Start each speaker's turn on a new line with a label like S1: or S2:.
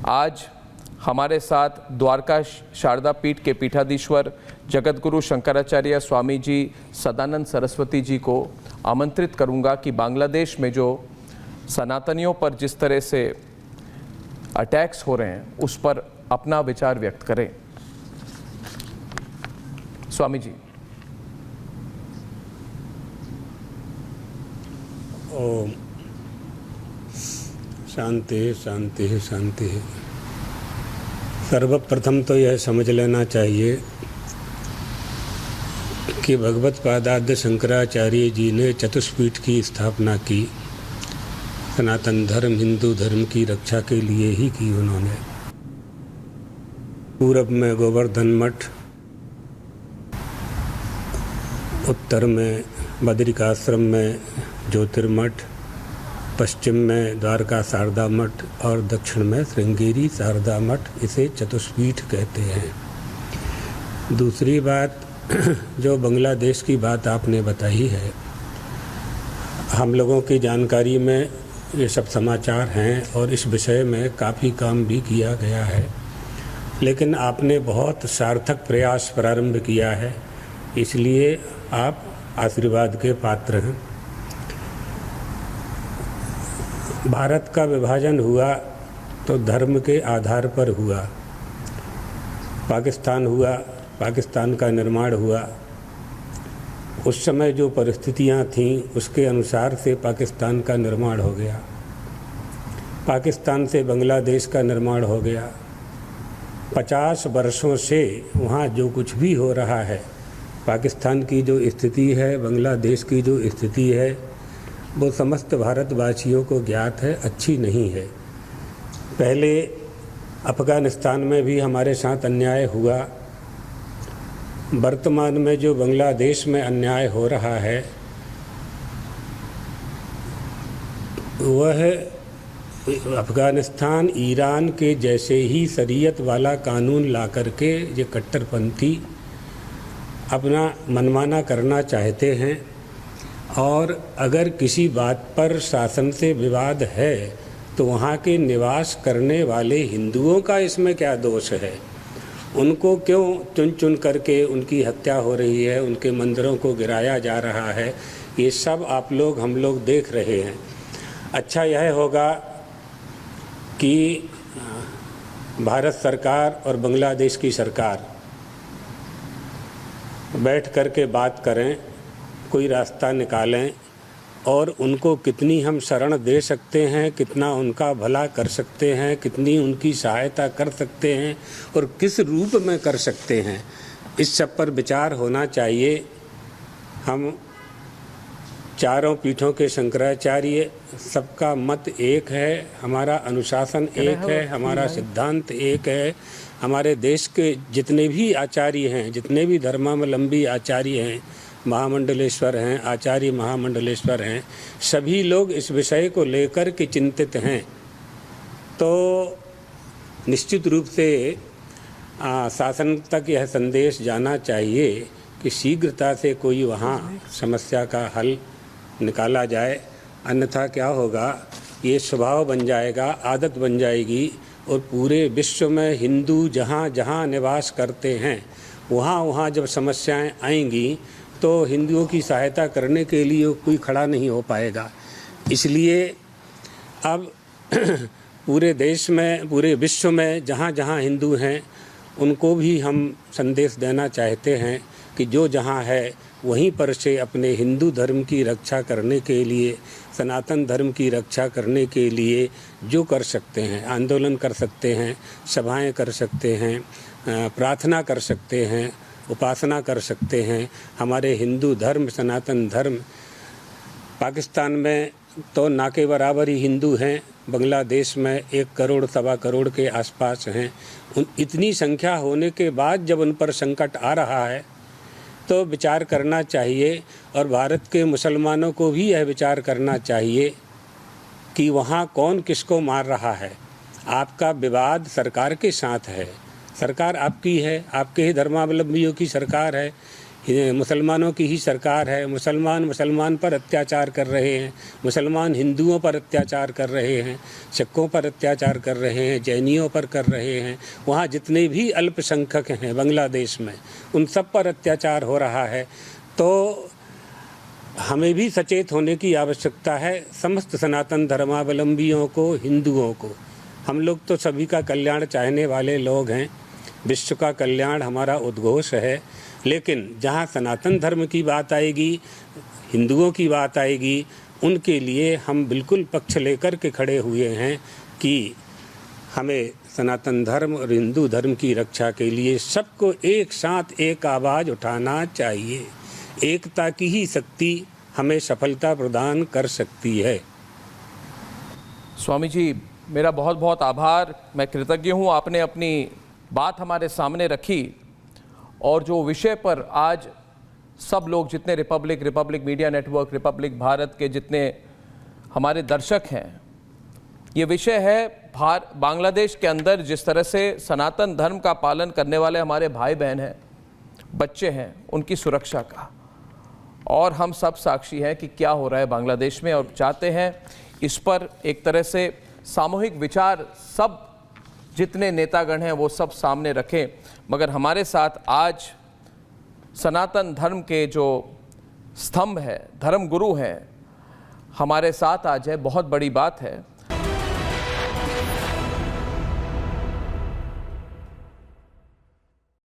S1: आज हमारे साथ द्वारका शारदा पीठ के पीठाधीश्वर जगतगुरु शंकराचार्य स्वामी जी सदानंद सरस्वती जी को आमंत्रित करूंगा कि बांग्लादेश में जो सनातनियों पर जिस तरह से अटैक्स हो रहे हैं उस पर अपना विचार व्यक्त करें। स्वामी जी।
S2: ओम शांति शांति शांति। सर्वप्रथम तो यह समझ लेना चाहिए कि भगवत पादाद्य शंकराचार्य जी ने चतुष्पीठ की स्थापना की सनातन धर्म हिंदू धर्म की रक्षा के लिए ही की। उन्होंने पूरब में गोवर्धन मठ, उत्तर में बद्रिकाश्रम में ज्योतिर्मठ, पश्चिम में द्वारका शारदा मठ और दक्षिण में श्रृंगेरी शारदा मठ, इसे चतुष्पीठ कहते हैं। दूसरी बात, जो बांग्लादेश की बात आपने बताई है, हम लोगों की जानकारी में ये सब समाचार हैं और इस विषय में काफ़ी काम भी किया गया है, लेकिन आपने बहुत सार्थक प्रयास प्रारंभ किया है, इसलिए आप आशीर्वाद के पात्र हैं। भारत का विभाजन हुआ तो धर्म के आधार पर हुआ। पाकिस्तान हुआ, पाकिस्तान का निर्माण हुआ। उस समय जो परिस्थितियां थीं उसके अनुसार से पाकिस्तान का निर्माण हो गया। पाकिस्तान से बांग्लादेश का निर्माण हो गया। 50 वर्षों से वहाँ जो कुछ भी हो रहा है, पाकिस्तान की जो स्थिति है, बांग्लादेश की जो स्थिति है, वो समस्त भारतवासियों को ज्ञात है, अच्छी नहीं है। पहले अफ़गानिस्तान में भी हमारे साथ अन्याय हुआ। वर्तमान में जो बांग्लादेश में अन्याय हो रहा है वह अफ़गानिस्तान ईरान के जैसे ही शरीयत वाला कानून ला करके ये कट्टरपंथी अपना मनमाना करना चाहते हैं। और अगर किसी बात पर शासन से विवाद है तो वहाँ के निवास करने वाले हिंदुओं का इसमें क्या दोष है? उनको क्यों चुन चुन करके उनकी हत्या हो रही है, उनके मंदिरों को गिराया जा रहा है? ये सब आप लोग हम लोग देख रहे हैं। अच्छा यह होगा कि भारत सरकार और बांग्लादेश की सरकार बैठ कर के बात करें, कोई रास्ता निकालें और उनको कितनी हम शरण दे सकते हैं, कितना उनका भला कर सकते हैं, कितनी उनकी सहायता कर सकते हैं और किस रूप में कर सकते हैं, इस सब पर विचार होना चाहिए। हम चारों पीठों के शंकराचार्य, सबका मत एक है, हमारा अनुशासन एक है, हमारा सिद्धांत एक है। हमारे देश के जितने भी आचार्य हैं, जितने भी धर्मावलंबी आचार्य हैं, महामंडलेश्वर हैं, आचार्य महामंडलेश्वर हैं, सभी लोग इस विषय को लेकर के चिंतित हैं। तो निश्चित रूप से शासन तक यह संदेश जाना चाहिए कि शीघ्रता से कोई वहाँ समस्या का हल निकाला जाए, अन्यथा क्या होगा, ये स्वभाव बन जाएगा, आदत बन जाएगी और पूरे विश्व में हिंदू जहाँ जहाँ निवास करते हैं वहाँ वहाँ जब समस्याएं आएंगी तो हिंदुओं की सहायता करने के लिए कोई खड़ा नहीं हो पाएगा। इसलिए अब पूरे देश में, पूरे विश्व में जहाँ जहाँ हिंदू हैं उनको भी हम संदेश देना चाहते हैं कि जो जहाँ है वहीं पर से अपने हिंदू धर्म की रक्षा करने के लिए, सनातन धर्म की रक्षा करने के लिए जो कर सकते हैं, आंदोलन कर सकते हैं, सभाएं कर सकते हैं, प्रार्थना कर सकते हैं, उपासना कर सकते हैं। हमारे हिंदू धर्म, सनातन धर्म, पाकिस्तान में तो ना के बराबर ही हिंदू हैं, बांग्लादेश में 1 करोड़ सवा करोड़ के आसपास हैं। इतनी संख्या होने के बाद जब उन पर संकट आ रहा है तो विचार करना चाहिए और भारत के मुसलमानों को भी यह विचार करना चाहिए कि वहाँ कौन किसको मार रहा है। आपका विवाद सरकार के साथ है, सरकार आपकी है, आपके ही धर्मावलंबियों की सरकार है। ये मुसलमानों की ही सरकार है, मुसलमान पर अत्याचार कर रहे हैं, मुसलमान हिंदुओं पर अत्याचार कर रहे हैं, सिखों पर अत्याचार कर रहे हैं, जैनियों पर कर रहे हैं। वहाँ जितने भी अल्पसंख्यक हैं बांग्लादेश में, उन सब पर अत्याचार हो रहा है। तो हमें भी सचेत होने की आवश्यकता है, समस्त सनातन धर्मावलंबियों को, हिंदुओं को। हम लोग तो सभी का कल्याण चाहने वाले लोग हैं, विश्व का कल्याण हमारा उद्घोष है। लेकिन जहाँ सनातन धर्म की बात आएगी, हिंदुओं की बात आएगी, उनके लिए हम बिल्कुल पक्ष लेकर के खड़े हुए हैं कि हमें सनातन धर्म और हिंदू धर्म की रक्षा के लिए सबको एक साथ एक आवाज़ उठाना चाहिए। एकता की ही शक्ति हमें सफलता प्रदान कर सकती है।
S1: स्वामी जी, मेरा बहुत बहुत आभार। मैं कृतज्ञ हूँ, आपने अपनी बात हमारे सामने रखी और जो विषय पर आज सब लोग, जितने Republic media network, Republic Bharat के जितने हमारे दर्शक हैं, ये विषय है बांग्लादेश के अंदर जिस तरह से सनातन धर्म का पालन करने वाले हमारे भाई बहन हैं, बच्चे हैं, उनकी सुरक्षा का। और हम सब साक्षी हैं कि क्या हो रहा है बांग्लादेश में, और चाहते हैं इस पर एक तरह से सामूहिक विचार सब जितने नेतागण हैं वो सब सामने रखें। मगर हमारे साथ आज सनातन धर्म के जो स्तंभ है, धर्म गुरु हैं, हमारे साथ आज है। बहुत बड़ी बात है।